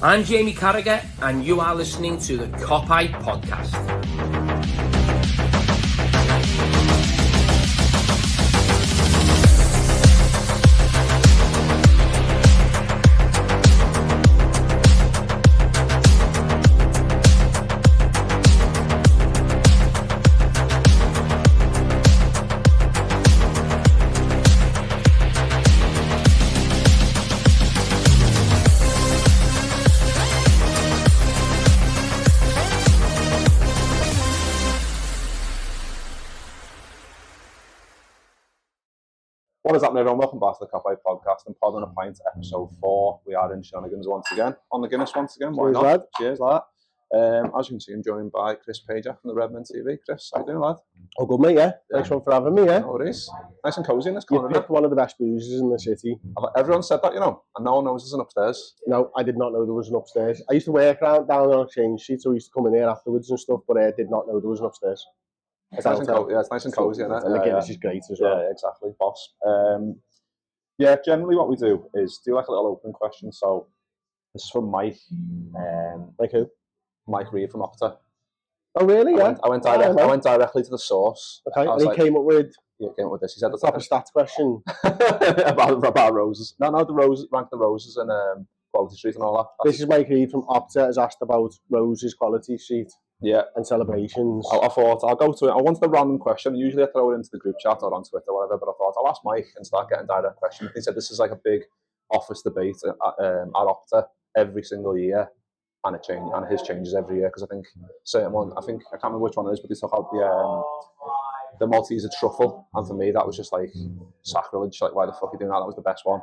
I'm Jamie Carragher, and you are listening to the Pint podcast. What is happening, everyone? Welcome back to the Pint podcast and Pod on a Pint, episode 4. We are in Shenanigans once again, on the Guinness once again. Why not? Lad. Cheers, lad. As you can see, I'm joined by Chris Pajak from the Redmen TV. Chris, how you doing, lad? Oh, good, mate, yeah. Thanks one for having me, yeah. No worries. Nice and cosy in this You corner. picked one of the best boozers in the city. Everyone said that, you know, and no one knows there's an upstairs. No, I did not know there was an upstairs. I used to work down on Exchange Street, so I used to come in here afterwards and stuff, but I did not know there was an upstairs. It's nice and cozy, yeah, it's nice and cozy, isn't it? And the Guinness is great as well. Yeah, exactly, boss. Yeah, generally what we do is do like a little open question. So this is from Mike. Like who? Mike Reed from Opta. Oh, really? Yeah. I went directly to the source. Okay, and he came up with this. He said the proper stats question. about roses. No, the roses, rank the roses and quality street and all that. This is Mike Reed from Opta has asked about roses, quality street, and celebrations. I thought I'll go to it. I wanted a random question. Usually I throw it into the group chat or on Twitter or whatever, but I thought I'll ask Mike and start getting direct questions. He said this is like a big office debate at Opta every single year, and his changes every year, because I think certain one, I can't remember which one it is, but they took out the Malteser truffle, and for me that was just like sacrilege. Like, why the fuck are you doing that? That was the best one.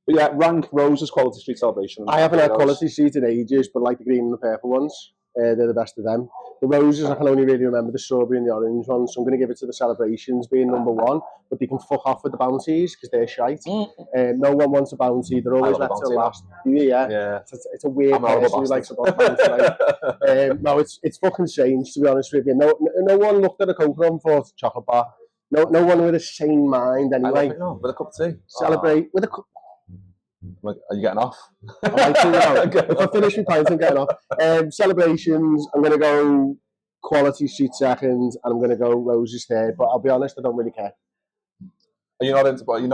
But yeah, rank roses, quality street celebration. I haven't had quality street in ages, but like the green and the purple ones, they're the best of them. The roses, I can only really remember the strawberry and the orange ones, so I'm going to give it to the celebrations being number one, but they can fuck off with the bounties because they're shite. No one wants a bounty, they're always left to last. Yeah. It's a weird person who likes a bounty. No, it's fucking strange, to be honest with you. No one looked at a coconut and thought chocolate bar. No one with a sane mind anyway. With a cup of tea. Celebrate with a cup. Are you getting off? If I finish my pint, I'm getting off. Celebrations, I'm going to go quality street second, and I'm going to go roses third. But I'll be honest, I don't really care. Are you not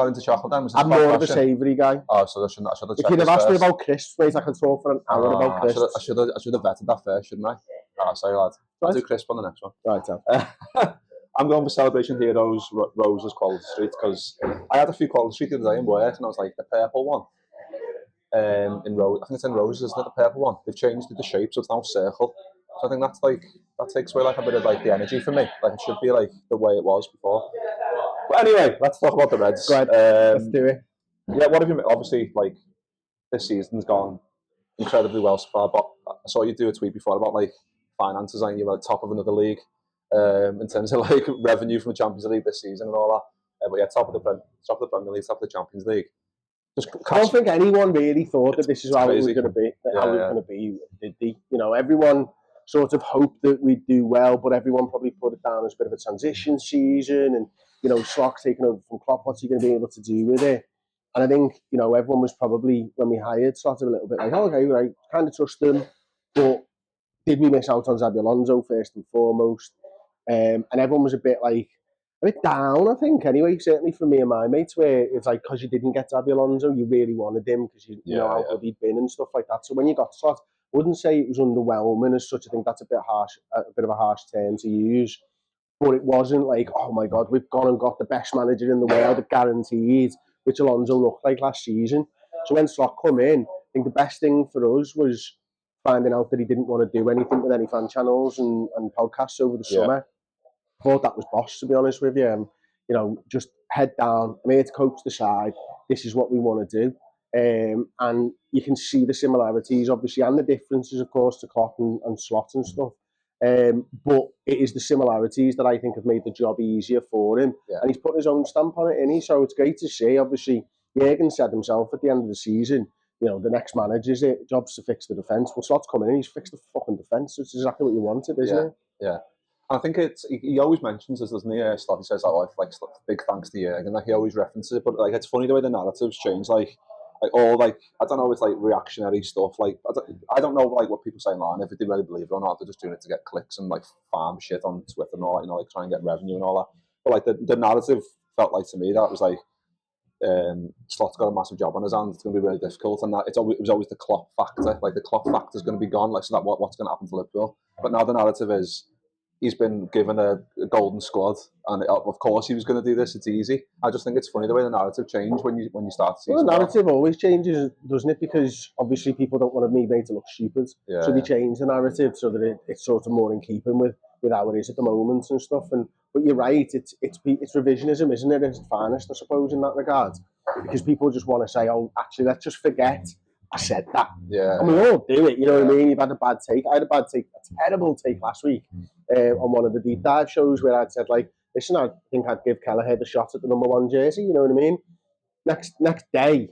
into chocolate then? I'm more of a savoury guy. Oh, so I should have If you'd have asked me about crisps, mate, I could talk for an hour about crisps. I should have vetted that first, shouldn't I? Oh, sorry, lad. I'll do crisp on the next one. Right, I'm going for Celebration Heroes Roses Quality Street, because I had a few Quality Street the other day in work, and I was like, the purple one. I think it's in roses, isn't it, the purple one? They've changed the shape, so it's now circle. So I think that takes away like a bit of like the energy from me. Like, it should be like the way it was before. But anyway, let's talk about the Reds. Right, let's do it. Yeah, what have you? Obviously, like, this season's gone incredibly well so far. But I saw you do a tweet before about like finances, and you're like top of another league in terms of like revenue from the Champions League this season and all that. But yeah, top of the Premier League, top of the Champions League. I don't think anyone really thought that this is how it was going to be. How it was going to be, did they? You know, everyone sort of hoped that we'd do well, but everyone probably put it down as a bit of a transition season, and you know, Slock taking over from Klopp. What's he going to be able to do with it? And I think, you know, everyone was probably, when we hired, sort of a little bit like, oh, okay, right, kind of trust them, but did we miss out on Xabi Alonso first and foremost? And everyone was a bit down, I think, anyway, certainly for me and my mates, where it's like, because you didn't get Xabi Alonso, you really wanted him because you know how good he'd been and stuff like that. So when you got Slot, I wouldn't say it was underwhelming as such. I think that's a bit of a harsh term to use. But it wasn't like, oh my God, we've gone and got the best manager in the world, guaranteed, which Alonso looked like last season. So when Slot come in, I think the best thing for us was finding out that he didn't want to do anything with any fan channels and podcasts over the summer. Thought that was boss, to be honest with you. You know, just head down. I'm here to coach the side. This is what we want to do. And you can see the similarities, obviously, and the differences, of course, to Klopp and Slot and stuff. But it is the similarities that I think have made the job easier for him. Yeah. And he's put his own stamp on it, innit? So it's great to see. Obviously, Jurgen said himself at the end of the season, you know, the next manager's job's to fix the defence. Well, Slot's coming in, he's fixed the fucking defence. It's exactly what you wanted, isn't it? Yeah. I think he always mentions this, doesn't he? Slot, he says, big thanks to Jurgen. Like, he always references it, but like, it's funny the way the narratives change. Like, like all like I don't know, it's like reactionary stuff. Like I don't know like what people say online, if they really believe it or not. They're just doing it to get clicks and like farm shit on Twitter and all that, you know, like try and get revenue and all that. But like the narrative felt like to me that it was like Slot's got a massive job on his hands. It's going to be really difficult, and that it was always the Klopp factor. Like the Klopp factor is going to be gone. Like so that what's going to happen to Liverpool? But now the narrative is he's been given a golden squad, and of course he was going to do this. It's easy. I just think it's funny the way the narrative changed when you start to see. Well, the narrative always changes, doesn't it? Because obviously people don't want to be made to look stupid, so they change the narrative so that it's sort of more in keeping with how it is at the moment and stuff. But you're right, it's revisionism, isn't it? It's finest, I suppose, in that regard, because people just want to say, oh, actually, let's just forget I said that. Yeah. And we all do it, you know what I mean? You've had a bad take. I had a bad take, a terrible take last week on one of the deep dive shows where I'd said, like, listen, I think I'd give Kelleher the shot at the number 1 jersey, you know what I mean? Next day,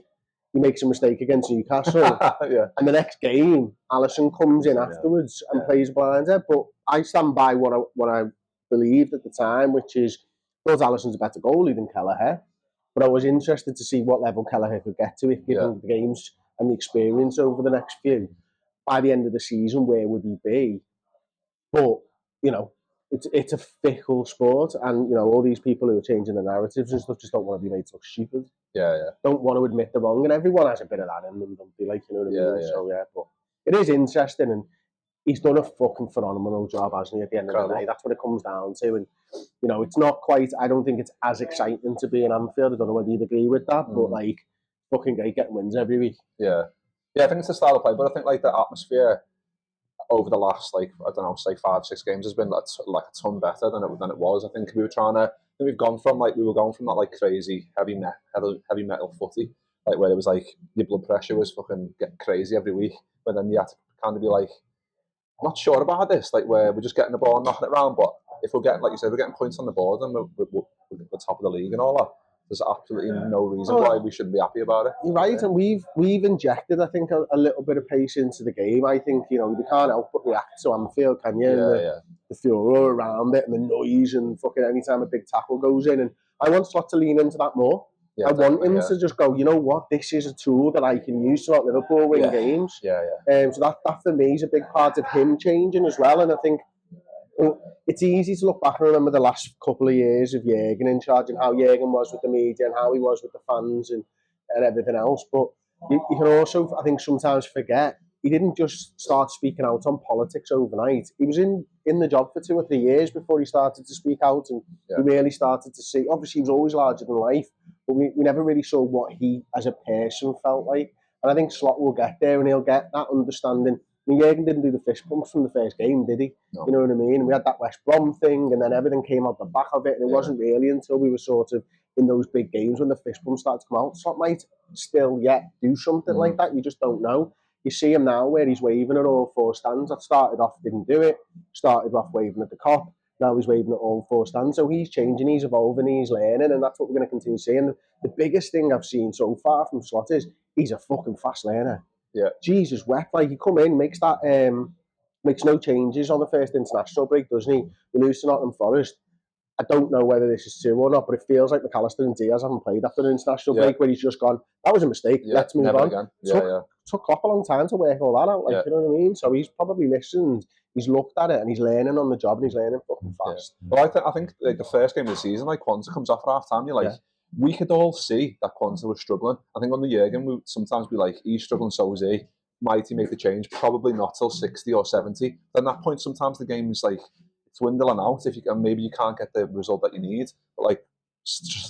he makes a mistake against Newcastle. And the next game, Alisson comes in afterwards and plays blinder. But I stand by what I believed at the time, which is, well, Alisson's a better goalie than Kelleher. But I was interested to see what level Kelleher could get to if given the games and the experience over the next few. By the end of the season, where would he be? But, you know, it's a fickle sport, and, you know, all these people who are changing the narratives and stuff just don't want to be made to look stupid. Don't want to admit they're wrong, and everyone has a bit of that in them, don't they? Like, you know what I mean? So, but it is interesting, and he's done a fucking phenomenal job, hasn't he, at the end of the day? That's what it comes down to, and, you know, it's not quite, I don't think it's as exciting to be in Anfield. I don't know whether you'd agree with that, but, like, fucking great getting wins every week. Yeah, I think it's the style of play, but I think, like, the atmosphere over the last, like, I don't know, say 5-6 games has been like a ton better than it was. I think we've gone from that like crazy heavy metal footy, like where it was like your blood pressure was fucking getting crazy every week, but then you had to kind of be like, I'm not sure about this, like where we're just getting the ball and knocking it around, but if we're getting, like you said, we're getting points on the board and we're top of the league and all that, there's absolutely no reason why we shouldn't be happy about it. You're right, and we've injected, I think, a little bit of pace into the game. I think, you know, you can't help but react to Anfield, can you? The furore around it and the noise and fucking any time a big tackle goes in. And I want Slot to lean into that more. I want him to just go, you know what, this is a tool that I can use to help Liverpool win games. So that for me is a big part of him changing as well. And I think it's easy to look back and remember the last couple of years of Jurgen in charge and how Jurgen was with the media and how he was with the fans and everything else. But you can also, I think, sometimes forget he didn't just start speaking out on politics overnight. He was in the job for 2 or 3 years before he started to speak out, and we really started to see. Obviously, he was always larger than life, but we never really saw what he as a person felt like. And I think Slot will get there, and he'll get that understanding. I mean, Jurgen didn't do the fist bumps from the first game, did he? No. You know what I mean? We had that West Brom thing, and then everything came out the back of it, and it wasn't really until we were sort of in those big games when the fist bumps started to come out. Slot might still yet do something like that. You just don't know. You see him now where he's waving at all 4 stands. That started off, didn't do it. Started off waving at the cop. Now he's waving at all 4 stands. So he's changing, he's evolving, he's learning, and that's what we're going to continue seeing. The biggest thing I've seen so far from Slot is he's a fucking fast learner. Jesus wept. Like, he come in, makes no changes on the first international break, doesn't he? We lose to Nottingham Forest. I don't know whether this is true or not, but it feels like McAllister and Diaz haven't played after the international break, where he's just gone, that was a mistake, let's move on. Again. Took Klopp a long time to work all that out, like, you know what I mean? So he's probably listened, he's looked at it, and he's learning on the job, and he's learning fucking fast. Well, I think like the first game of the season, like Kwanzaa comes off at half time, you're like, we could all see that Kwanzaa was struggling. I think under Jurgen, we sometimes be like, he's struggling, so is he. Might he make the change? Probably not till 60 or 70. At that point, sometimes the game is like dwindling out. Maybe you can't get the result that you need. But like,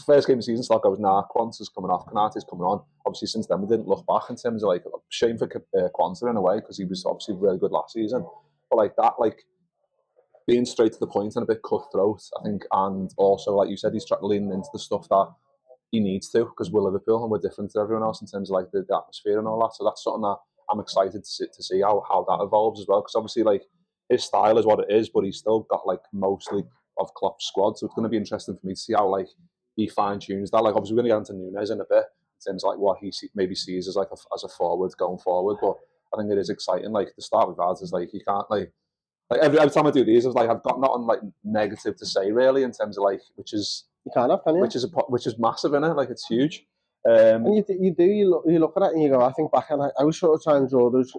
first game of the season, Slot goes, nah, Kwanzaa's coming off, Konate's coming on. Obviously, since then, we didn't look back in terms of like, shame for Kwanzaa in a way, because he was obviously really good last season. But like that, like, being straight to the point and a bit cutthroat, I think, and also, like you said, he's trying to lean into the stuff that he needs to, because we're Liverpool and we're different to everyone else in terms of like the atmosphere and all that. So that's something that I'm excited to see how that evolves as well, because obviously, like, his style is what it is, but he's still got like mostly of Klopp's squad, so it's going to be interesting for me to see how like he fine tunes that. Like, obviously we're going to get into Nunez in a bit in terms of like what he maybe sees as like as a forward going forward, but I think it is exciting. Like, the start we've had is like, you can't like every time I do these, it's like I've got nothing like negative to say really in terms of like, which is you can't have, can you? Which is massive, innit? Like, it's huge. And you look at it and you go, I think back, and I was sort of trying to draw those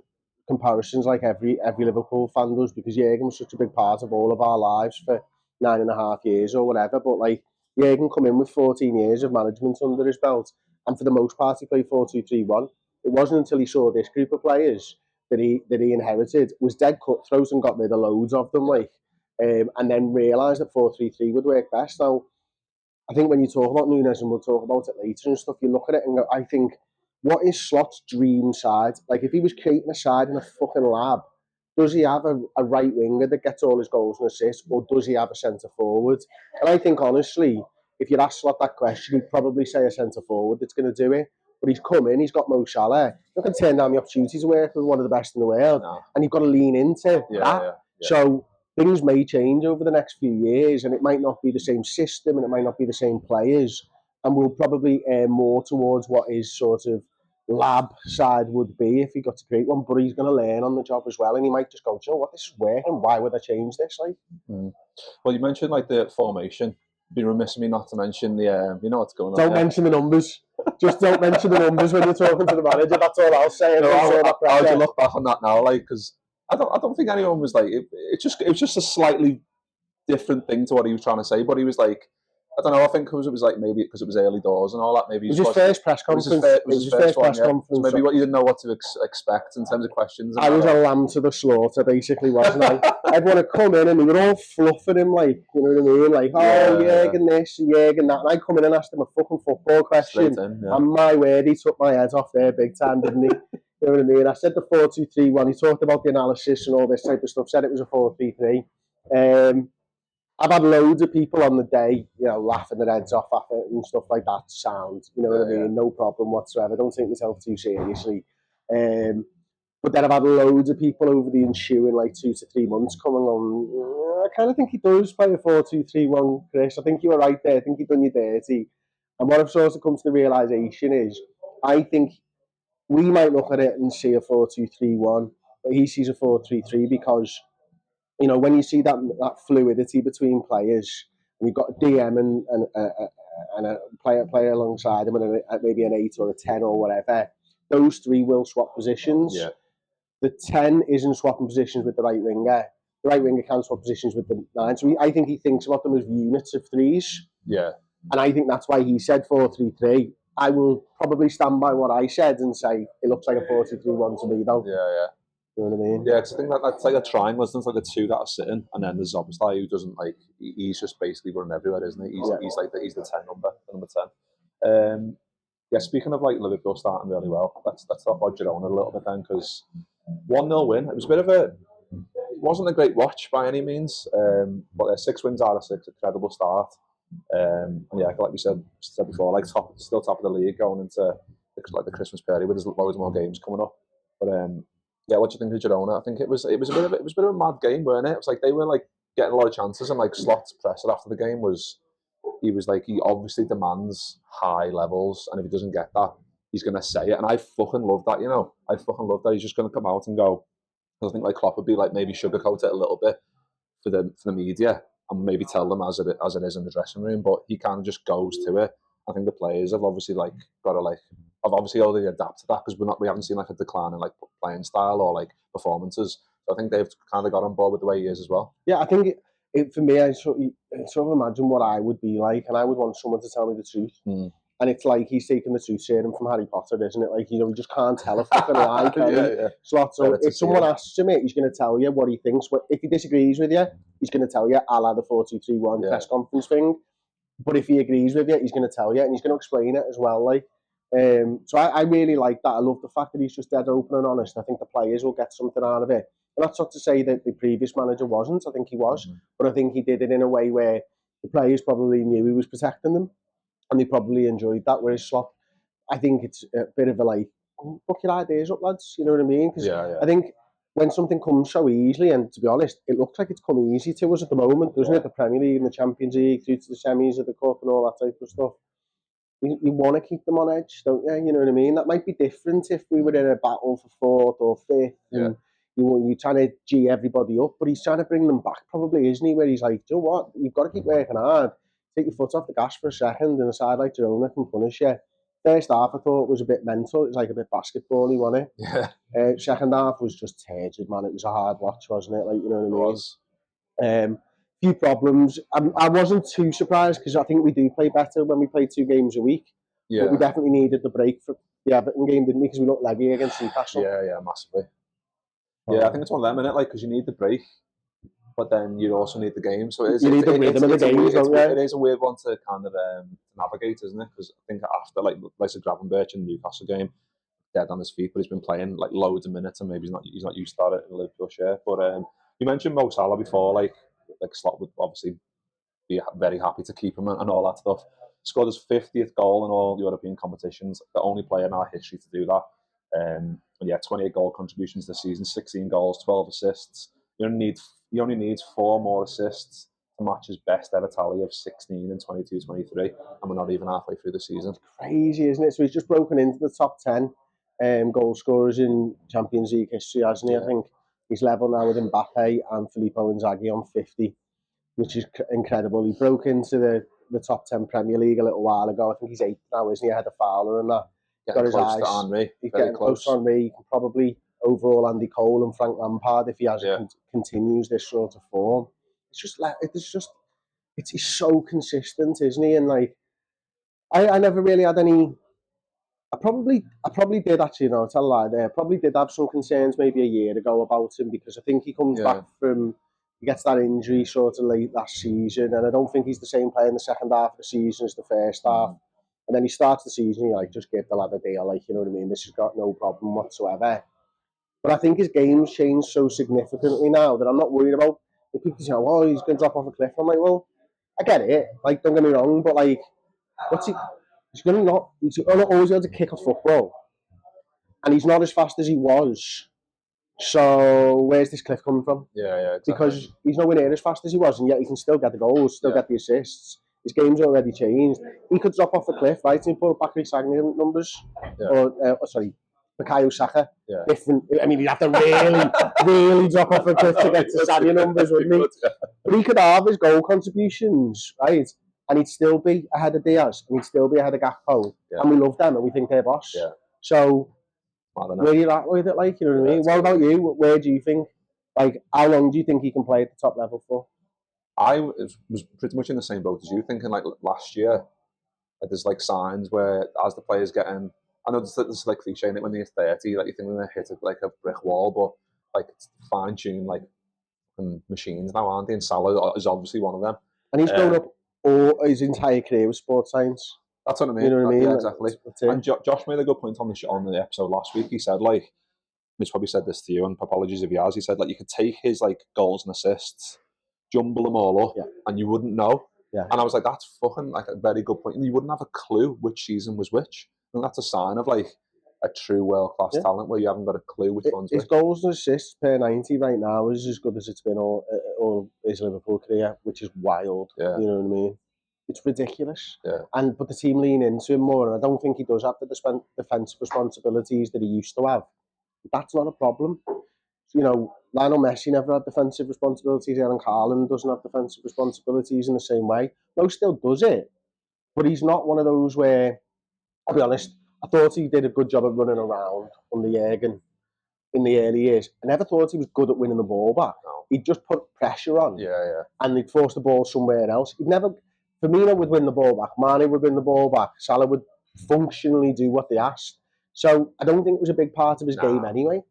comparisons like every Liverpool fan does, because Jurgen was such a big part of all of our lives for 9.5 years or whatever. But like Jurgen come in with 14 years of management under his belt, and for the most part he played 4-2-3-1. It wasn't until he saw this group of players that he inherited was dead cutthroat and got rid of loads of them, and then realised that 4-3-3 would work best. Now, I think when you talk about Nunez, and we'll talk about it later and stuff, you look at it and go, I think, what is Slot's dream side? Like, if he was creating a side in a fucking lab, does he have a right winger that gets all his goals and assists, or does he have a centre forward? And I think, honestly, if you'd ask Slot that question, he'd probably say a centre forward that's going to do it. But he's come in, he's got Mo Salah. You can turn down the opportunity to work with one of the best in the world, and you've got to lean into that. So things may change over the next few years, and it might not be the same system, and it might not be the same players, and we'll probably aim more towards what his sort of lab side would be if he got to create one. But he's going to learn on the job as well, and he might just go, you know what, this is working. Why would I change this? Well, you mentioned like the formation. Be remiss of me not to mention the, you know what's going on. Don't mention the numbers. Just don't mention the numbers when you're talking to the manager. That's all I'll say. How do you look back on that now? Like, because I don't think anyone was like it was just a slightly different thing to what he was trying to say. But he was like, I don't know. I think it was like maybe because it was early doors and all that. Maybe it was his first press conference. It was his first press conference. So maybe what you didn't know what to expect in terms of questions. I was a lamb to the slaughter, basically, wasn't I? Everyone had come in and they were all fluffing him, like, you know what I mean? Like, Jurgen this, Jurgen that. And I come in and asked him a fucking football question. And my word, he took my head off there big time, didn't he? You know what I mean? I said the 4-2-3-1. He talked about the analysis and all this type of stuff. Said it was a 4-3-3. I've had loads of people on the day, you know, laughing their heads off at it and stuff like that. Sound, you know what I mean? No problem whatsoever. Don't take myself too seriously. But then I've had loads of people over the ensuing like 2 to 3 months coming on. I kind of think he does play a 4-2-3-1, Chris. I think you were right there. I think you've done you dirty. And what I've sort of come to the realisation is, I think we might look at it and see a 4-2-3-1, but he sees a 4-3-3 because, you know, when you see that fluidity between players, and you've got a DM and a player alongside him, and maybe an 8 or a 10 or whatever, those three will swap positions. Yeah. The 10 isn't swapping positions with the right winger. The right winger can swap positions with the 9. So I think he thinks about them as units of threes. Yeah. And I think that's why he said 4-3-3. I will probably stand by what I said and say it looks like a 4-2-3-1 to me, though. Yeah. You know what I mean? Yeah, because I think that's like a triangle, isn't it? It's like the two that are sitting, and then there's Zobstai who doesn't like. He's just basically running everywhere, isn't he? He's like he's the 10 number 10. Yeah, speaking of like Liverpool starting really well, let's talk about Girona a little bit then, because 1-0 win. It was a bit of it wasn't a great watch by any means, but 6 wins out of 6, incredible start. And yeah, like we said before, like still top of the league going into the Christmas period, with there's loads more games coming up. But yeah, what do you think of Girona? I think it was a bit of a mad game, weren't it? It was like they were like getting a lot of chances, and like Slot's presser after the game he obviously demands high levels, and if he doesn't get that, he's gonna say it. And I fucking love that, you know. I fucking love that he's just gonna come out and go. I think like Klopp would be like maybe sugarcoat it a little bit for the media and maybe tell them as it is in the dressing room, but he kind of just goes to it. I think the players have obviously like got to like have obviously already adapted to that, because we haven't seen like a decline in like playing style or like performances. So I think they've kind of got on board with the way he is as well. Yeah, I think for me, I sort of imagine what I would be like, and I would want someone to tell me the truth. And it's like he's taking the truth serum from Harry Potter, isn't it? Like, you know, he just can't tell a fucking lie, can he? Slot. So if someone asks him it, he's going to tell you what he thinks. If he disagrees with you, he's going to tell you, a la the 4-2-3-1 press conference thing. But if he agrees with you, he's going to tell you, and he's going to explain it as well. Like, so I really like that. I love the fact that he's just dead open and honest. I think the players will get something out of it. And that's not to say that the previous manager wasn't. I think he was. But I think he did it in a way where the players probably knew he was protecting them, and they probably enjoyed that. Whereas Slot, I think it's a bit of a like, book your ideas up, lads. You know what I mean? Because I think when something comes so easily, and to be honest, it looks like it's come easy to us at the moment, doesn't it? The Premier League and the Champions League, through to the semis of the Cup and all that type of stuff. You want to keep them on edge, don't you? You know what I mean? That might be different if we were in a battle for 4th or 5th. And you're trying to G everybody up, but he's trying to bring them back, probably, isn't he? Where he's like, you know what? You've got to keep working hard. Take your foot off the gas for a second, and a side like Girona can punish you. First half I thought was a bit mental. It was like a bit basketball-y, wasn't it? Yeah. Second half was just turgid, man. It was a hard watch, wasn't it? Like, you know what I mean? It was. Few problems. I wasn't too surprised because I think we do play better when we play 2 games a week. Yeah. But we definitely needed the break for the Everton game, didn't we? Because we looked leggy against Newcastle. Yeah, massively. Yeah, I think it's one of them, innit? Like, because you need the break, but then you also need the game. So you need the rhythm of the games, don't you? It is a weird one to kind of navigate, isn't it? Because I think after, like the Gravenberch in the Newcastle game, dead on his feet, but he's been playing like loads of minutes, and maybe he's not used to that in a Liverpool shirt. But you mentioned Mo Salah before, like Slot would obviously be very happy to keep him and all that stuff. Scored his 50th goal in all European competitions, the only player in our history to do that. And yeah, 28 goal contributions this season, 16 goals, 12 assists. He only needs 4 more assists to match his best ever tally of 16 and 22, 23, and we're not even halfway through the season. It's crazy, isn't it? So he's just broken into the top 10 goal scorers in Champions League history, hasn't he? Yeah. I think he's level now with Mbappe and Filippo Inzaghi on 50, which is incredible. He broke into the top 10 Premier League a little while ago. I think he's 8th now, isn't he? Ahead of Fowler and that. Getting got close his eyes. To Henry. He's getting close to Henry. He can probably overall Andy Cole and Frank Lampard if he continues this sort of form. He's so consistent, isn't he? And like, I never really had any. I probably did actually. No, I'll tell a lie there. I probably did have some concerns maybe a year ago about him because I think he comes back from. He gets that injury sort of late last season, and I don't think he's the same player in the second half of the season as the first half. And then he starts the season, he like just give the lad a deal, like, you know what I mean? This has got no problem whatsoever. But I think his game's changed so significantly now that I'm not worried about the people saying, "Oh, he's going to drop off a cliff." I'm like, well, I get it. Like, don't get me wrong, but like, he's going to always be able to kick a football, and he's not as fast as he was. So where's this cliff coming from? Yeah, exactly. Because he's nowhere near as fast as he was, and yet he can still get the goals, still get the assists. His game's already changed. He could drop off the cliff, right? And put Bakary Sagna numbers, Bukayo Saka. Yeah. Different. I mean, he'd have to really drop off the cliff to get to Sagna numbers, wouldn't he? But he could have his goal contributions, right? And he'd still be ahead of Diaz, and he'd still be ahead of Gakpo, and we love them, and we think they're boss. Yeah. So. Where you at with it, like, you know what I mean? What about you? Where do you think, like, how long do you think he can play at the top level for? I was pretty much in the same boat as you, thinking like last year, like there's like signs where as the players getting, I know this is like cliche, and when they're 30, like you think they're going to hit like a brick wall, but like it's fine-tuned like machines now, aren't they? And Salah is obviously one of them. And he's grown up all his entire career with sports science. That's what I mean. You know what I mean? Yeah, exactly. And Josh made a good point on the episode last week. He said, like, he's probably said this to you, and apologies if he has. He said, like, you could take his like goals and assists, jumble them all up, and you wouldn't know. Yeah. And I was like, that's fucking like a very good point. And you wouldn't have a clue which season was which. And that's a sign of like a true world class talent where you haven't got a clue which one's which. His goals and assists per 90 right now is as good as it's been all his Liverpool career, which is wild. Yeah. You know what I mean? It's ridiculous. Yeah. But the team lean into him more, and I don't think he does have the defensive responsibilities that he used to have. That's not a problem. You know, Lionel Messi never had defensive responsibilities. Erling Haaland doesn't have defensive responsibilities in the same way. Mo still does it, but he's not one of those where, I'll be honest, I thought he did a good job of running around under Jurgen in the early years. I never thought he was good at winning the ball back. No. He'd just put pressure on. Yeah. And he'd force the ball somewhere else. He'd never... Firmino would win the ball back. Mane would win the ball back. Salah would functionally do what they asked. So I don't think it was a big part of his game anyway.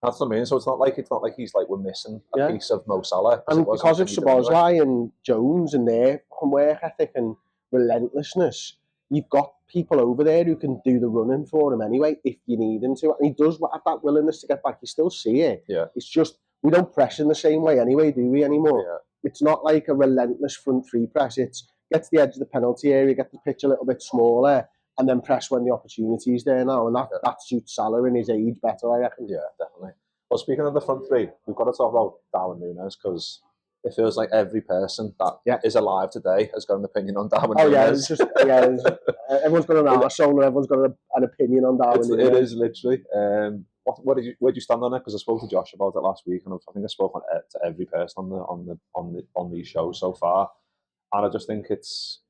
That's what I mean. So it's not like he's like we're missing a piece of Mo Salah. And because of Szoboszlai and Jones and their work ethic and relentlessness, you've got people over there who can do the running for him anyway if you need him to. And he does have that willingness to get back. You still see it. Yeah. It's just we don't press in the same way anyway, do we anymore? Yeah. It's not like a relentless front three press. It's get to the edge of the penalty area, get the pitch a little bit smaller, and then press when the opportunity is there now. And that suits Salah in his age better, I reckon. Yeah, definitely. Well, speaking of the front three, we've got to talk about Darwin Nunez because it feels like every person that is alive today has got an opinion on Darwin Nunez. Everyone's got an arsehole and everyone's got an opinion on Darwin Nunez. It is literally. Where did you stand on it? Because I spoke to Josh about it last week, and I think I spoke to every person on these shows so far, and I just think it's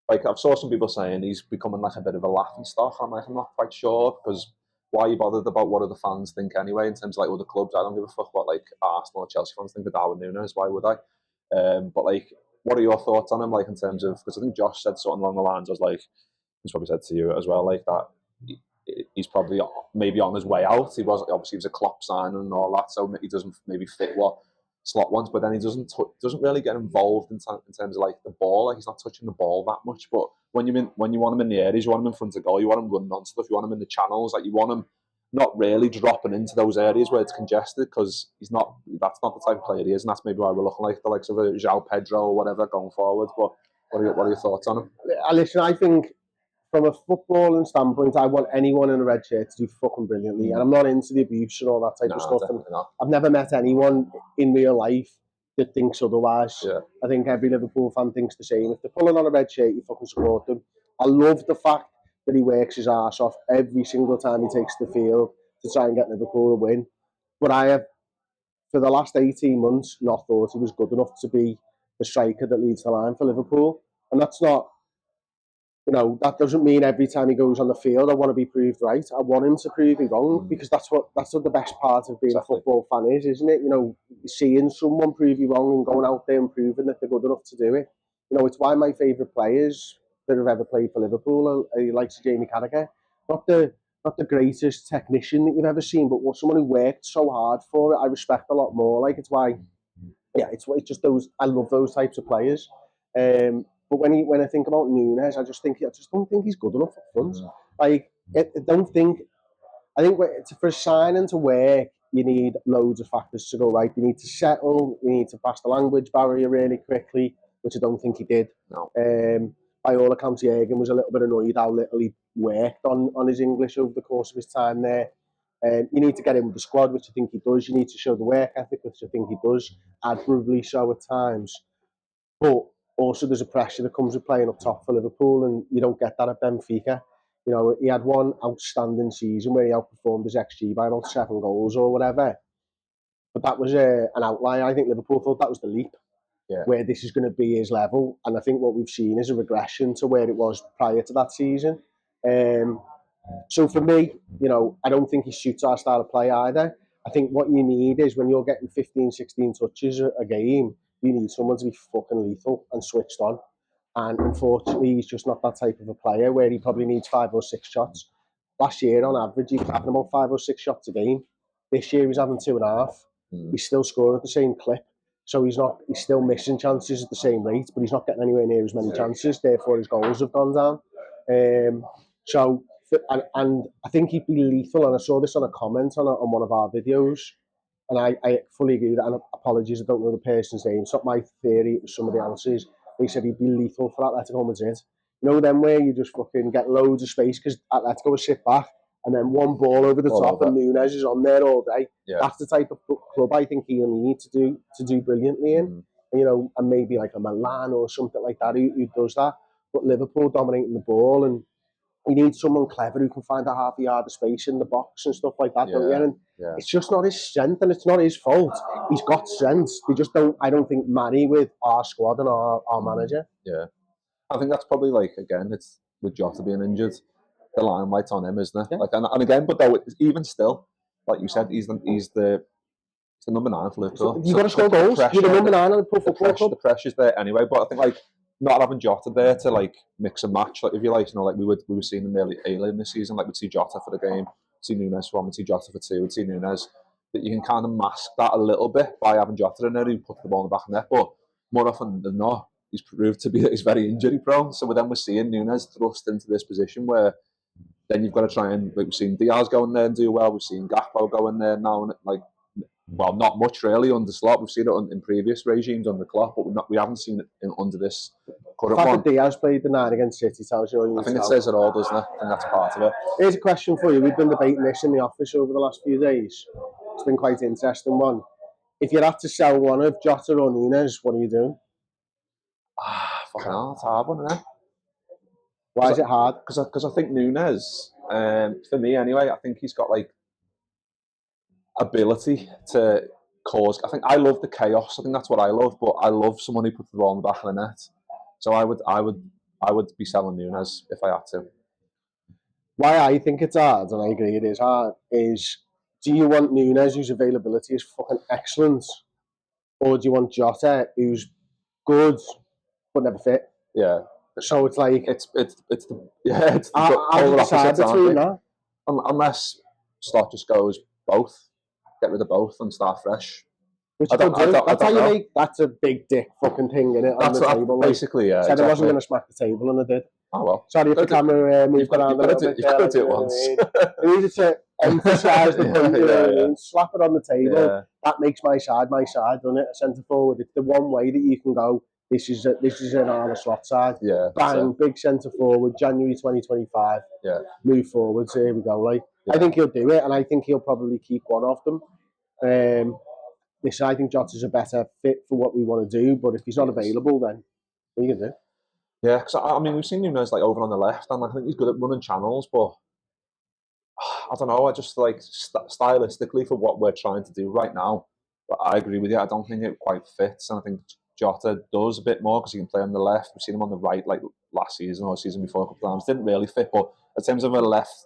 like I've saw some people saying he's becoming like a bit of a laughing stock. I'm like, I'm not quite sure, because why are you bothered about what other fans think anyway? In terms of like other clubs, I don't give a fuck what like Arsenal or Chelsea fans think of Darwin Nunez. Why would I? But like, what are your thoughts on him? Like in terms of, because I think Josh said something along the lines. I was like, he's probably said to you as well, like that. He's probably maybe on his way out. He was a Klopp signing and all that, so he doesn't maybe fit what Slot wants. But then he doesn't really get involved in terms of like the ball. Like he's not touching the ball that much. But when you want him in the areas, you want him in front of goal, you want him running on stuff, you want him in the channels. Like you want him not really dropping into those areas where it's congested, because he's not. That's not the type of player he is, and that's maybe why we're looking like the likes of a João Pedro or whatever going forward. But what are your thoughts on him? Listen, I think, from a footballing standpoint, I want anyone in a red shirt to do fucking brilliantly. And I'm not into the abuse and all that type of stuff. And I've never met anyone in real life that thinks otherwise. Yeah. I think every Liverpool fan thinks the same. If they're pulling on a red shirt, you fucking support them. I love the fact that he works his arse off every single time he takes the field to try and get Liverpool a win. But I have, for the last 18 months, not thought he was good enough to be the striker that leads the line for Liverpool. And that's not... that doesn't mean every time he goes on the field I want to be proved right. I want him to prove me wrong, because that's what the best part of being a football fan is, isn't it? Seeing someone prove you wrong and going out there and proving that they're good enough to do it. It's why my favourite players that have ever played for Liverpool are like Jamie Carragher. Not the greatest technician that you've ever seen, but someone who worked so hard for it. I respect a lot more. Like, it's why, it's just those. I love those types of players. But when I think about Nunez, I just don't think he's good enough up front. Like, I think for a signing to work, you need loads of factors to go right. You need to settle. You need to pass the language barrier really quickly, which I don't think he did. No. By all accounts, Jürgen was a little bit annoyed how little he worked on his English over the course of his time there. You need to get him with the squad, which I think he does. You need to show the work ethic, which I think he does, admirably so at times. But also, there's a pressure that comes with playing up top for Liverpool, and you don't get that at Benfica. He had one outstanding season where he outperformed his XG by about 7 goals or whatever. But that was an outlier. I think Liverpool thought that was the leap, where this is going to be his level. And I think what we've seen is a regression to where it was prior to that season. So for me, I don't think he suits our style of play either. I think what you need is, when you're getting 15, 16 touches a game, you need someone to be fucking lethal and switched on. And unfortunately, he's just not that type of a player, where he probably needs 5 or 6 shots. Last year, on average, he was having about 5 or 6 shots a game. This year, he's having 2.5. He's still scoring at the same clip. So he's still missing chances at the same rate, but he's not getting anywhere near as many chances. Therefore, his goals have gone down. And I think he'd be lethal. And I saw this on a comment on one of our videos. And I fully agree with that. And apologies, I don't know the person's name. It's not my theory, it was somebody else's. They said he'd be lethal for Atletico Madrid. Them where you just fucking get loads of space because Atletico will sit back, and then one ball over the top and Nunez is on there all day. Yeah. That's the type of club I think he'll need to do brilliantly in. And maybe like a Milan or something like that who does that. But Liverpool dominating the ball, and you need someone clever who can find a half a yard of space in the box and stuff like that, don't you? And it's just not his strength, and it's not his fault. He's got strengths. They just don't, I don't think, marry with our squad and our manager. Yeah. I think that's probably, like, again, it's with Jota being injured, the limelight's on him, isn't it? Yeah. Like, and again, but though, even still, like you said, he's the number 9 for Liverpool. You've got to score goals. You're the number 9 on the football club. The pressure's there anyway, but I think, like, not having Jota there to like mix and match, like if you like, like we were seeing him early in this season, like we'd see Jota for the game, see Nunez for 1, we'd see Jota for 2, we'd see Nunez. That you can kind of mask that a little bit by having Jota in there who puts the ball in the back of the net, but more often than not, he's proved to be that he's very injury prone. So then we're seeing Nunez thrust into this position where then you've got to try and, like we've seen Diaz go in there and do well, we've seen Gakpo go in there now, and like, well, not much really under Slot. We've seen it in previous regimes under Klopp, but we haven't seen it under this current one. The fact that Diaz played the 9 against City tells you. I think it says it all, doesn't it? I think that's part of it. Here's a question for you. We've been debating this in the office over the last few days. It's been quite an interesting one. If you had to sell one of Jota or Nunez, what are you doing? Fucking hell, it's a hard one, isn't it? Why is it hard? Because I think Nunez, for me anyway, I think he's got like ability to cause. I think I love the chaos. I think that's what I love. But I love someone who puts the ball in the back of the net. So I would I would be selling Nunez if I had to. Why I think it's hard, and I agree it is hard, is do you want Nunez, whose availability is fucking excellent, or do you want Jota, who's good but never fit? Yeah. So it's like it's the I'll decide between that. Unless Slot just goes both, get rid of both and start fresh. Which that's how you make. That's a big dick fucking thing, innit? That's on the table, basically. Yeah. Said I wasn't going to smack the table, and I did. Oh well. Sorry if the camera moved around a little bit. You've got to do it once. I needed to emphasise the point. Slap it on the table. Yeah. That makes my side, doesn't it? A centre forward. It's the one way that you can go. This is an Arne Slot side. Yeah. Bang, big centre forward. January 2025. Yeah. Move forwards. Here we go. Like I think he'll do it, and I think he'll probably keep one of them. I think Jota's a better fit for what we want to do, but if he's not available, then what are you gonna do? Yeah, because I mean, we've seen Nunez like over on the left, and I think he's good at running channels, but I don't know. I just like stylistically for what we're trying to do right now. But I agree with you. I don't think it quite fits, and I think Jota does a bit more because he can play on the left. We've seen him on the right like last season or season before a couple of times. Didn't really fit, but in terms of a left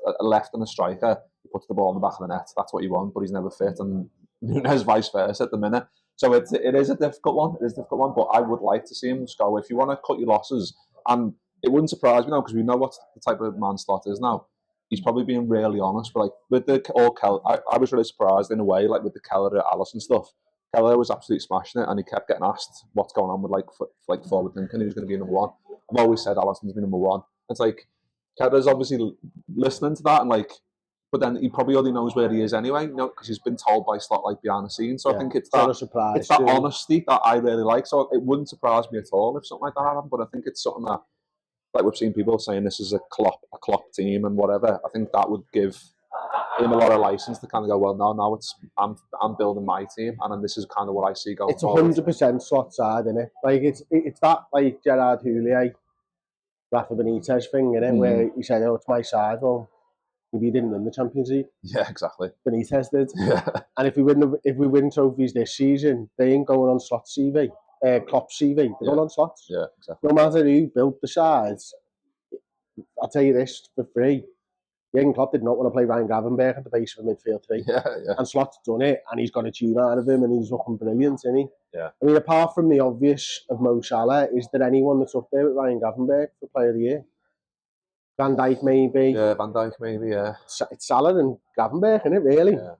and a striker, he puts the ball in the back of the net. That's what you want, but he's never fit, and Nunez vice versa at the minute. So it is a difficult one. It is a difficult one, but I would like to see him just go. If you want to cut your losses, and it wouldn't surprise me now because we know what the type of man Slot is now. He's probably being really honest, but like with I was really surprised in a way, like with the Keller at Allison stuff. Keller was absolutely smashing it, and he kept getting asked what's going on with like forward thinking. Who's going to be number one? I've always said Allison's been number one. It's like Keller's obviously listening to that and like. But then he probably only knows where he is anyway, because he's been told by Slot like behind the scenes. So I think it's that honesty that I really like. So it wouldn't surprise me at all if something like that happened. But I think it's something that, like we've seen people saying, this is a Klopp team and whatever. I think that would give him a lot of license to kind of go, well, no, I'm building my team, and then this is kind of what I see going. It's 100% Slot side, isn't it? Like it's that like Gerard Houllier, Rafa Benitez thing, innit? Where he said, "Oh, it's my side." Well, maybe he didn't win the Champions League. Yeah, exactly. Benitez did. Yeah. And if we win trophies this season, they ain't going on Slot's CV. Klopp's CV. They're going on Slot's. Yeah, exactly. No matter who built the sides, I'll tell you this for free. Jurgen Klopp did not want to play Ryan Gravenberch at the base of a midfield three. Yeah. And Slot's done it, and he's got a tune out of him, and he's looking brilliant, isn't he? Yeah. I mean, apart from the obvious of Mo Salah, is there anyone that's up there with Ryan Gravenberch for Player of the Year? Van Dijk maybe. Yeah, Van Dijk maybe. Yeah. It's Salah and Gravenberch, isn't it? Really. Yeah.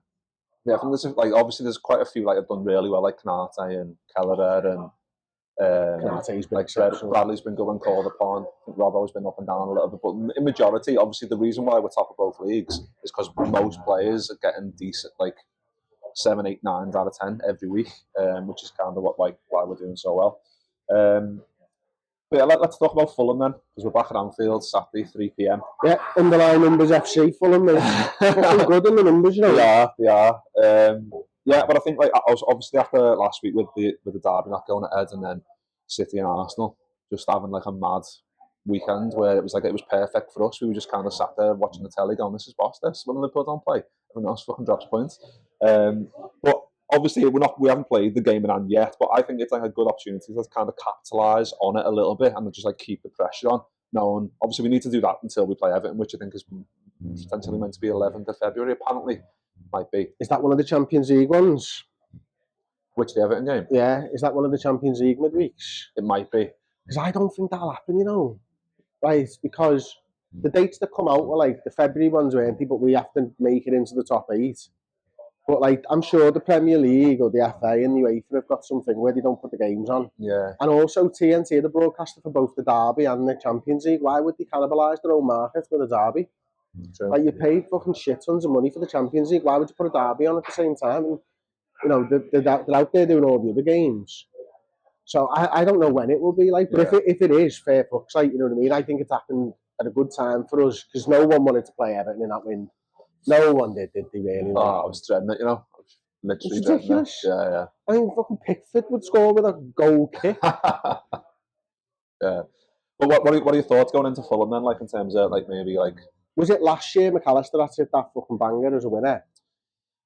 Yeah, I think there's obviously there's quite a few like have done really well, like Kanate and Kelleher and Bradley's been good and called upon. I think Robbo's been up and down a little bit, but in majority, obviously the reason why we're top of both leagues is because most players are getting decent, like 7, 8, 9 out of 10 every week, which is kind of why we're doing so well. But yeah, let's talk about Fulham then, because we're back at Anfield Saturday, 3 p.m. Yeah, underlying numbers FC Fulham. They're fucking good in the numbers, you know. They are. Yeah, but I think like I was obviously after last week with the derby not going ahead, and then City and Arsenal just having like a mad weekend where it was perfect for us. We were just kind of sat there watching the telly, going, "This is boss. This when Liverpool don't play, everyone else fucking drops points." But obviously we haven't played the game in hand yet, but I think it's like a good opportunity to kind of capitalise on it a little bit and just like keep the pressure on. Knowing obviously we need to do that until we play Everton, which I think is potentially meant to be 11th of February. Apparently, might be. Is that one of the Champions League ones? Which, the Everton game? Yeah, is that one of the Champions League midweeks? It might be. Because I don't think that'll happen, you know. Right, because the dates that come out were like the February ones, weren't they? But we have to make it into the top 8. But like, I'm sure the Premier League or the FA and the UEFA have got something where they don't put the games on. Yeah. And also TNT, the broadcaster for both the Derby and the Champions League. Why would they cannibalise their own market with the Derby? True. Like, you paid fucking shit tons of money for the Champions League. Why would you put a Derby on at the same time? And, you know, they're out there doing all the other games. So I don't know when it will be like, but if it is, fair fuck's sake, you know what I mean? I think it's happened at a good time for us because no one wanted to play Everton in that wind. No one did they really? Oh, I was dreading it, you know. I was literally it's ridiculous. Dreading it. Yeah. I mean, fucking Pickford would score with a goal kick. Yeah. But what are your thoughts going into Fulham then, like in terms of like maybe like... Was it last year McAllister that hit that fucking banger as a winner?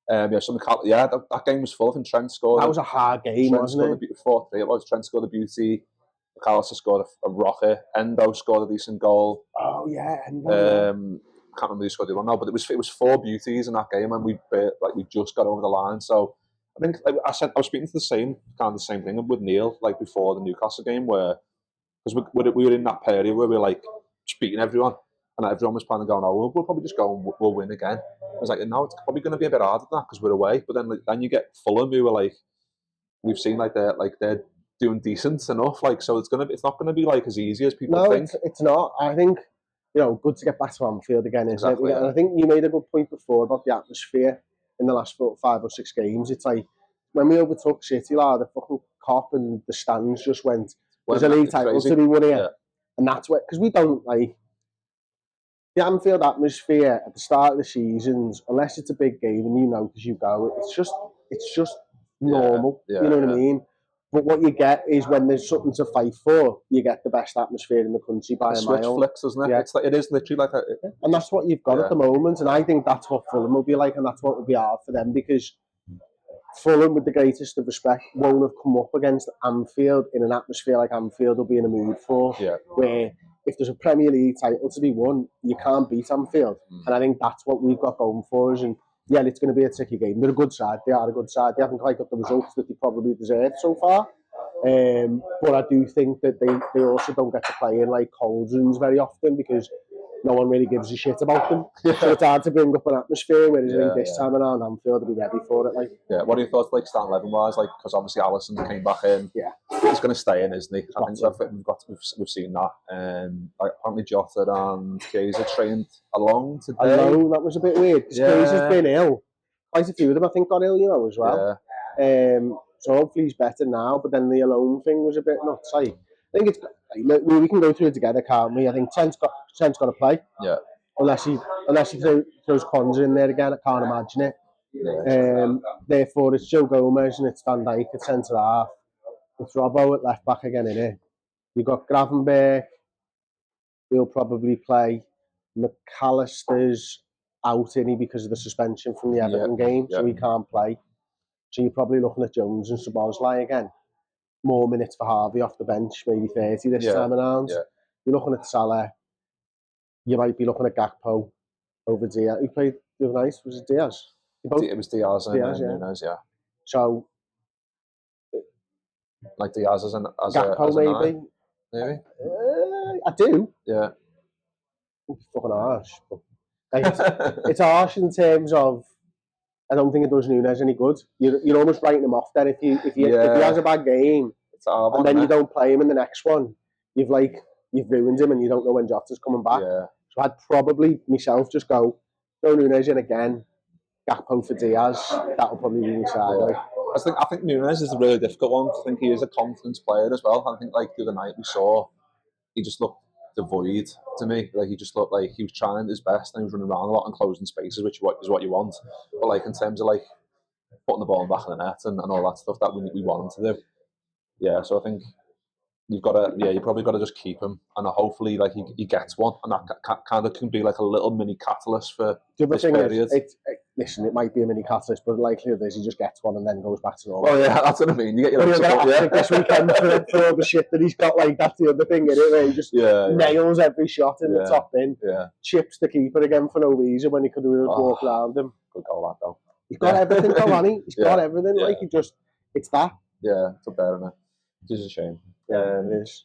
That game was full of, and Trent scored. That was a hard game, wasn't it? 4-3. It was Trent scored the beauty. McAllister scored a rocket. Endo scored a decent goal. Oh yeah, Endo. I can't remember who scored the one now, but it was 4 beauties in that game, and we just got over the line. So I think I was speaking to the same thing with Neil like before the Newcastle game, where because we were in that period where we were like just beating everyone, and everyone was planning going, oh, we'll probably just go and we'll win again. I was like, no, it's probably going to be a bit harder than that because we're away. But then you get Fulham, who are like, we've seen they're doing decent enough. Like, so it's not gonna be like as easy as people think. No, it's not. I think good to get back to Anfield again, isn't it? Yeah. And I think you made a good point before about the atmosphere in the last 5 or 6 games. It's like when we overtook City, the fucking cop and the stands just went. There's a league title to be won here, and that's what because we don't like the Anfield atmosphere at the start of the seasons, unless it's a big game and because you go. It's just normal. You know what I mean? But what you get is when there's something to fight for, you get the best atmosphere in the country by a mile. Switch flicks, doesn't it? Yeah. It is literally like and that's what you've got at the moment. And I think that's what Fulham will be like, and that's what will be hard for them because Fulham, with the greatest of respect, won't have come up against Anfield in an atmosphere like Anfield will be in a mood for. Yeah. Where if there's a Premier League title to be won, you can't beat Anfield. And I think that's what we've got going for us. And yeah, it's going to be a tricky game. They're a good side. They are a good side. They haven't quite got the results that they probably deserve so far. But I do think that they also don't get to play in like cauldrons very often because no one really gives a shit about them. So it's hard to bring up an atmosphere, whereas I think this time around Anfield will be ready for it. What are your thoughts like starting 11 wise? Like, because obviously Alisson came back in. Yeah. He's going to stay in, isn't he? I think we've seen that. Like apparently Jota and Chiesa trained along today. I know, that was a bit weird because Chiesa's been ill. Quite a few of them I think got ill, as well. Yeah. So hopefully he's better now, but then the alone thing was a bit nuts. I think it's we can go through it together, can't we? I think Trent's got to play. Yeah. Unless he throws Konza in there again, I can't imagine it. Yeah. Therefore, it's Joe Gomez and it's Van Dijk at centre half. It's Robbo at left back again in it. You've got Gravenberch. He'll probably play. McAllister's out because of the suspension from the Everton game, so he can't play. So you're probably looking at Jones and Szoboszlai again. More minutes for Harvey off the bench, maybe 30 this time around. Yeah. You're looking at Salah. You might be looking at Gakpo over Diaz. Who played the other night? Was it Diaz? It was Diaz and Nunez, yeah. So, like Diaz as Gakpo maybe? Maybe? I do. Yeah. It's fucking harsh. But, it's harsh in terms of I don't think it does Nunez any good. You're almost writing him off then if he has a bad game and then you don't play him in the next one. You've ruined him and you don't know when Jota's coming back. Yeah. So I'd probably myself just go Nunez in again, Gakpo for Diaz. That'll probably be my side. Yeah. I think Nunez is a really difficult one. I think he is a confidence player as well. I think like the other night we saw he just looked devoid to me. Like he just looked like he was trying his best and he was running around a lot and closing spaces, which is what you want. But like in terms of like putting the ball in the back of the net and all that stuff that we want him to do. Yeah, so I think you probably got to just keep him and hopefully like he gets one and that kind of can be like a little mini catalyst for this period. Listen, it might be a mini catalyst, but the likelihood is he just gets one and then goes back to normal. Well, yeah, that's what I mean. You get your this weekend for all the shit that he's got. Like that's the other thing, isn't it? Where he just nails every shot in the top in. Yeah. Chips the keeper again for no reason when he could walk around him. Good goal, that though. He's got everything, though, hasn't he? He's got everything. Like it's that. Yeah, it's up there, isn't it? It is a shame. Yeah, it is.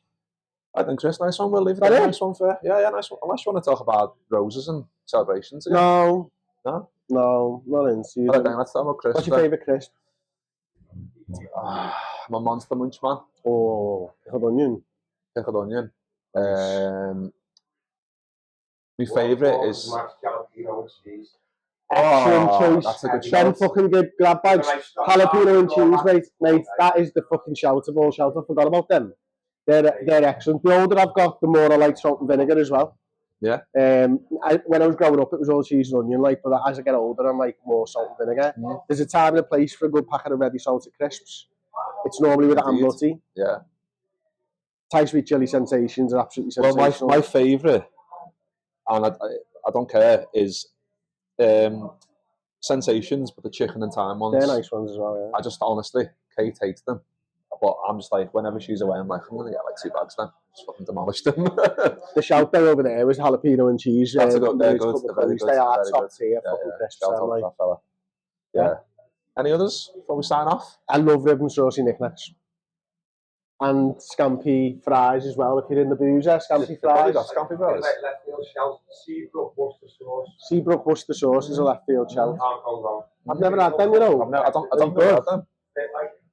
I think Chris, nice one. We'll leave it there. Nice one for nice one. Unless you want to talk about roses and celebrations again. No, not into. Let's talk about Chris. What's your favourite crisp? I'm a Monster Munch man. Oh, pickled onion. Pickled onion. My favourite is. Excellent choice. That's a good shout. Then fucking good grab bags, jalapeno and cheese, mate. That is the fucking shout of all shouts. I forgot about them. They're excellent. The older I've got, the more I like salt and vinegar as well. Yeah. When I was growing up, it was all cheese and onion, but as I get older, I'm like more salt and vinegar. Mm. There's a time and a place for a good packet of ready salted crisps. It's normally with ham butty. Yeah. Thai sweet chili sensations are absolutely sensational. Well, my favourite, and I don't care, is sensations, but the chicken and thyme ones. They're nice ones as well. Yeah. I just honestly, Kate hates them. but I'm just like, whenever she's away, I'm like, I'm going to get like 2 bags then. Just fucking demolish them. The shout there over there was jalapeno and cheese. That's a good, they're good. They're very good. They are very top good. tier fucking crisps. Shout out to that fella. Yeah. Any others before we sign off? I love rib and saucy knickknacks. And scampi fries as well, if you're in the boozer. Scampi fries. Scampi fries. Left field shout, Seabrook Worcester sauce. Seabrook Worcester sauce is a left field shout. Can't go wrong. I've never had them, you know. I don't know about them.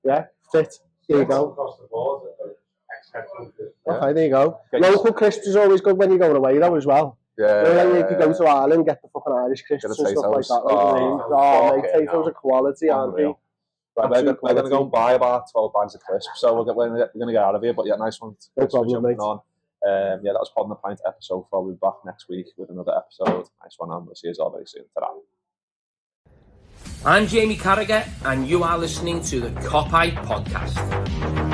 Yeah, fit. There you go. Across the board, exceptional. Okay, there you go. Local crisps is always good when you're going away though as well. Yeah. If you go to Ireland, get the fucking Irish crisps and stuff like that. Oh, mate, potatoes are quality, aren't they? Right, we're going to go and buy about 12 bags of crisps, so we're going to get out of here. But yeah, nice one. No problem, mate. On. Yeah, that was Pod on the Pint episode 4. We'll be back next week with another episode. Nice one, and we'll see you all very soon. Ta-ra. I'm Jamie Carragher, and you are listening to the Copite Podcast.